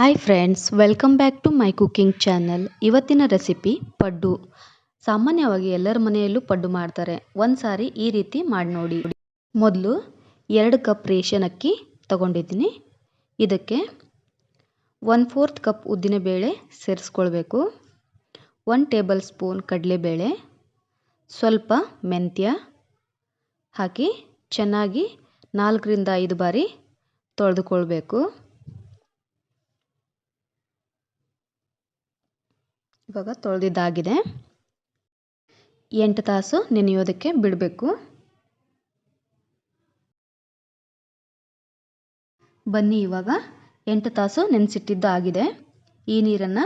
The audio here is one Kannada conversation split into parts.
Hi friends, welcome back to my cooking channel. ಇವತ್ತಿನ ರೆಸಿಪಿ ಪಡ್ಡು. ಸಾಮಾನ್ಯವಾಗಿ ಎಲ್ಲರ ಮನೆಯಲ್ಲೂ ಪಡ್ಡು ಮಾಡ್ತಾರೆ. ಒಂದು ಸಾರಿ ಈ ರೀತಿ ಮಾಡಿ ನೋಡಿ. ಮೊದಲು 2 ಕಪ್ ರೇಷನ್ ಅಕ್ಕಿ ತಗೊಂಡಿದ್ದೀನಿ. ಇದಕ್ಕೆ 1/4 ಕಪ್ ಉದ್ದಿನಬೇಳೆ ಸೇರಿಸ್ಕೊಳ್ಬೇಕು. 1 ಟೇಬಲ್ ಸ್ಪೂನ್ ಕಡಲೆಬೇಳೆ, ಸ್ವಲ್ಪ ಮೆಂತ್ಯ ಹಾಕಿ ಚೆನ್ನಾಗಿ 4 ರಿಂದ 5 ಬಾರಿ ತೊಳೆದುಕೊಳ್ಬೇಕು. ಇವಾಗ ತೊಳೆದಿದ್ದಾಗಿದೆ. 8 ತಾಸು ನೆನೆಯೋದಕ್ಕೆ ಬಿಡಬೇಕು. ಬನ್ನಿ, ಇವಾಗ 8 ತಾಸು ನೆನೆಸಿಟ್ಟಿದ್ದಾಗಿದೆ. ಈ ನೀರನ್ನು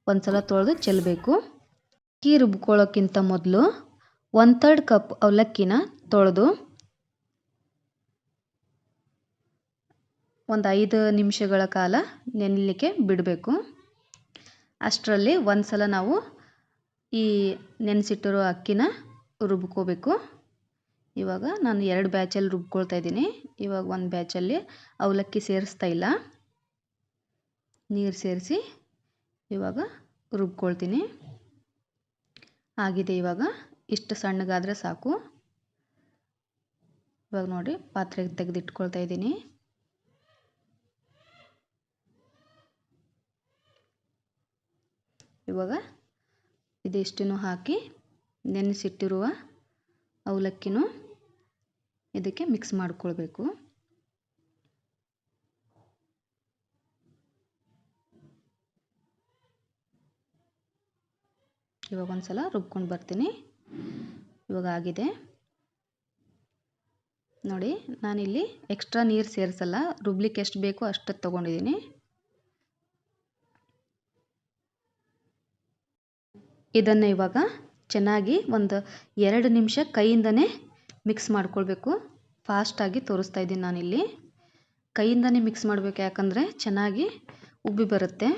ಒಂದ್ಸಲ ತೊಳೆದು ಚೆಲ್ಲಬೇಕು. ಅಕ್ಕಿ ರುಬ್ಕೊಳ್ಳೋಕ್ಕಿಂತ ಮೊದಲು 1/3 ಕಪ್ ಅವಲಕ್ಕಿನ ತೊಳೆದು ಒಂದು 5 ನಿಮಿಷಗಳ ಕಾಲ ನೆನೆಯಲಿಕ್ಕೆ ಬಿಡಬೇಕು. ಅಷ್ಟರಲ್ಲಿ ಒಂದ್ಸಲ ನಾವು ಈ ನೆನೆಸಿಟ್ಟಿರೋ ಅಕ್ಕಿನ ರುಬ್ಕೋಬೇಕು. ಇವಾಗ ನಾನು 2 ಬ್ಯಾಚಲ್ಲಿ ರುಬ್ಕೊಳ್ತಾ ಇದ್ದೀನಿ. ಇವಾಗ ಒಂದು ಬ್ಯಾಚಲ್ಲಿ ಅವಲಕ್ಕಿ ಸೇರಿಸ್ತಾ ಇಲ್ಲ, ನೀರು ಸೇರಿಸಿ ಇವಾಗ ರುಬ್ಕೊಳ್ತೀನಿ. ಆಗಿದೆ, ಇವಾಗ ಇಷ್ಟು ಸಣ್ಣಗಾದರೆ ಸಾಕು. ಇವಾಗ ನೋಡಿ, ಪಾತ್ರೆಗೆ ತೆಗೆದಿಟ್ಕೊಳ್ತಾ ಇದ್ದೀನಿ. ಇವಾಗ ಇದಿಷ್ಟನ್ನು ಹಾಕಿ ನೆನೆಸಿಟ್ಟಿರುವ ಅವಲಕ್ಕಿನೂ ಇದಕ್ಕೆ ಮಿಕ್ಸ್ ಮಾಡ್ಕೊಳ್ಬೇಕು. ಇವಾಗ ಒಂದ್ಸಲ ರುಬ್ಕೊಂಡು ಬರ್ತೀನಿ. ಇವಾಗ ಆಗಿದೆ ನೋಡಿ. ನಾನಿಲ್ಲಿ ಎಕ್ಸ್ಟ್ರಾ ನೀರು ಸೇರಿಸಲ್ಲ, ರುಬ್ಲಿಕ್ಕೆ ಎಷ್ಟು ಬೇಕೋ ಅಷ್ಟು ತೊಗೊಂಡಿದ್ದೀನಿ. ಇದನ್ನು ಇವಾಗ ಚೆನ್ನಾಗಿ ಒಂದು 2 ನಿಮಿಷ ಕೈಯಿಂದನೇ ಮಿಕ್ಸ್ ಮಾಡ್ಕೊಳ್ಬೇಕು. ಫಾಸ್ಟಾಗಿ ತೋರಿಸ್ತಾ ಇದ್ದೀನಿ ನಾನಿಲ್ಲಿ. ಕೈಯಿಂದನೇ ಮಿಕ್ಸ್ ಮಾಡಬೇಕು, ಯಾಕಂದರೆ ಚೆನ್ನಾಗಿ ಉಬ್ಬಿ ಬರುತ್ತೆ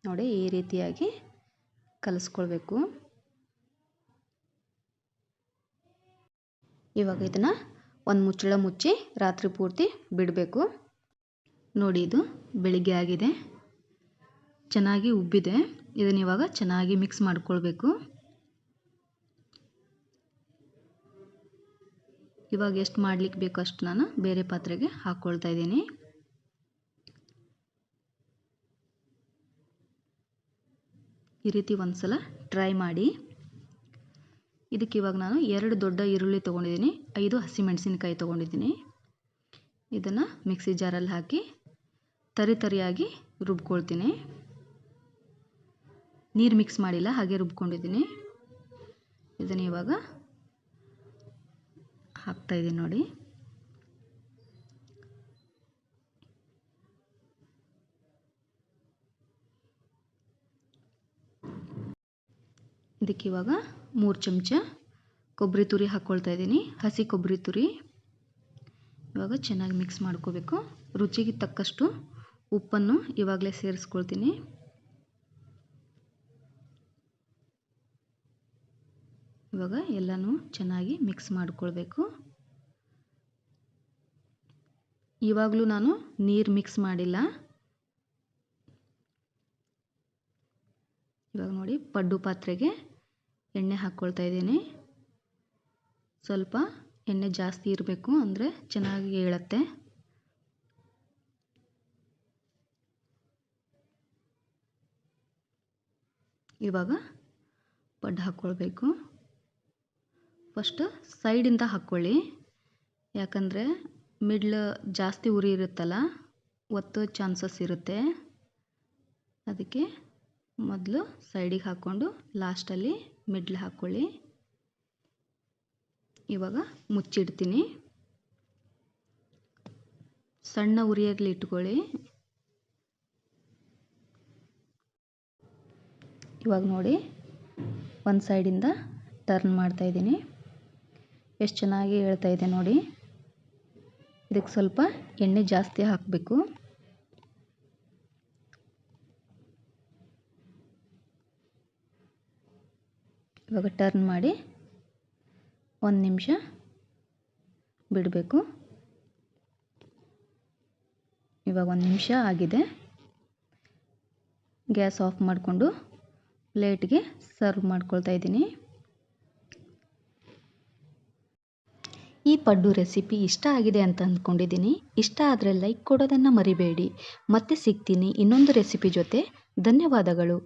ನೋಡಿ. ಈ ರೀತಿಯಾಗಿ ಕಲಿಸ್ಕೊಳ್ಬೇಕು. ಇವಾಗ ಇದನ್ನು ಒಂದು ಮುಚ್ಚಳ ಮುಚ್ಚಿ ರಾತ್ರಿ ಪೂರ್ತಿ ಬಿಡಬೇಕು. ನೋಡಿ, ಇದು ಬೆಳಿಗ್ಗೆ ಆಗಿದೆ, ಚೆನ್ನಾಗಿ ಉಬ್ಬಿದೆ. ಇದನ್ನ ಇವಾಗ ಚೆನ್ನಾಗಿ ಮಿಕ್ಸ್ ಮಾಡ್ಕೊಳ್ಬೇಕು. ಇವಾಗ ಎಷ್ಟು ಮಾಡ್ಲಿಕ್ಕೆ ಬೇಕೋ ಅಷ್ಟು ನಾನು ಬೇರೆ ಪಾತ್ರೆಗೆ ಹಾಕ್ಕೊಳ್ತಾ ಇದ್ದೀನಿ. ಈ ರೀತಿ ಒಂದ್ಸಲ ಟ್ರೈ ಮಾಡಿ. ಇದಕ್ಕೆ ಇವಾಗ ನಾನು 2 ದೊಡ್ಡ ಈರುಳ್ಳಿ ತೊಗೊಂಡಿದ್ದೀನಿ, 5 ಹಸಿಮೆಣಸಿನಕಾಯಿ ತೊಗೊಂಡಿದ್ದೀನಿ. ಇದನ್ನು ಮಿಕ್ಸಿ ಜಾರಲ್ಲಿ ಹಾಕಿ ತರಿಯಾಗಿ ರುಬ್ಕೊಳ್ತೀನಿ. ನೀರು ಮಿಕ್ಸ್ ಮಾಡಿಲ್ಲ, ಹಾಗೆ ರುಬ್ಕೊಂಡಿದ್ದೀನಿ. ಇದನ್ನು ಇವಾಗ ಹಾಕ್ತಾ ಇದ್ದೀನಿ ನೋಡಿ. ಇದಕ್ಕೆ ಇವಾಗ 3 ಚಮಚ ಕೊಬ್ಬರಿ ತುರಿ ಹಾಕ್ಕೊಳ್ತಾ ಇದ್ದೀನಿ, ಹಸಿ ಕೊಬ್ಬರಿ ತುರಿ. ಇವಾಗ ಚೆನ್ನಾಗಿ ಮಿಕ್ಸ್ ಮಾಡ್ಕೋಬೇಕು. ರುಚಿಗೆ ತಕ್ಕಷ್ಟು ಉಪ್ಪನ್ನು ಇವಾಗಲೇ ಸೇರಿಸ್ಕೊಳ್ತೀನಿ. ಇವಾಗ ಎಲ್ಲನೂ ಚೆನ್ನಾಗಿ ಮಿಕ್ಸ್ ಮಾಡ್ಕೊಳ್ಬೇಕು. ಇವಾಗಲೂ ನಾನು ನೀರು ಮಿಕ್ಸ್ ಮಾಡಿಲ್ಲ. ಇವಾಗ ನೋಡಿ, ಪಡ್ಡು ಪಾತ್ರೆಗೆ ಎಣ್ಣೆ ಹಾಕ್ಕೊಳ್ತಾ ಇದ್ದೀನಿ. ಸ್ವಲ್ಪ ಎಣ್ಣೆ ಜಾಸ್ತಿ ಇರಬೇಕು, ಅಂದರೆ ಚೆನ್ನಾಗಿ ಏಳುತ್ತೆ. ಇವಾಗ ಪಡ್ಡು ಹಾಕ್ಕೊಳ್ಬೇಕು. ಫಸ್ಟ್ ಸೈಡಿಂದ ಹಾಕ್ಕೊಳ್ಳಿ, ಯಾಕಂದರೆ ಮಿಡ್ಲ್ ಜಾಸ್ತಿ ಉರಿ ಇರುತ್ತಲ್ಲ, ಒತ್ತೋ ಚಾನ್ಸಸ್ ಇರುತ್ತೆ. ಅದಕ್ಕೆ ಮೊದಲು ಸೈಡಿಗೆ ಹಾಕ್ಕೊಂಡು ಲಾಸ್ಟಲ್ಲಿ ಮಿಡ್ಲ್ ಹಾಕ್ಕೊಳ್ಳಿ. ಇವಾಗ ಮುಚ್ಚಿಡ್ತೀನಿ. ಸಣ್ಣ ಉರಿಯಲ್ಲಿ ಇಟ್ಕೊಳ್ಳಿ. ಇವಾಗ ನೋಡಿ, ಒಂದು ಸೈಡಿಂದ ಟರ್ನ್ ಮಾಡ್ತಾ ಇದ್ದೀನಿ. ಎಷ್ಟು ಚೆನ್ನಾಗಿ ಹೇಳ್ತಾ ಇದೆ ನೋಡಿ. ಇದಕ್ಕೆ ಸ್ವಲ್ಪ ಎಣ್ಣೆ ಜಾಸ್ತಿ ಹಾಕಬೇಕು. ಇವಾಗ ಟರ್ನ್ ಮಾಡಿ 1 ನಿಮಿಷ ಬಿಡಬೇಕು. ಇವಾಗ 1 ನಿಮಿಷ ಆಗಿದೆ. ಗ್ಯಾಸ್ ಆಫ್ ಮಾಡಿಕೊಂಡು ಪ್ಲೇಟ್ಗೆ ಸರ್ವ್ ಮಾಡ್ಕೊಳ್ತಾ ಇದ್ದೀನಿ. ಈ ಪಡ್ಡು ರೆಸಿಪಿ ಇಷ್ಟ ಆಗಿದೆ ಅಂತ ಅಂದ್ಕೊಂಡಿದ್ದೀನಿ. ಇಷ್ಟ ಆದರೆ ಲೈಕ್ ಕೊಡೋದನ್ನು ಮರಿಬೇಡಿ. ಮತ್ತೆ ಸಿಗ್ತೀನಿ ಇನ್ನೊಂದು ರೆಸಿಪಿ ಜೊತೆ. ಧನ್ಯವಾದಗಳು.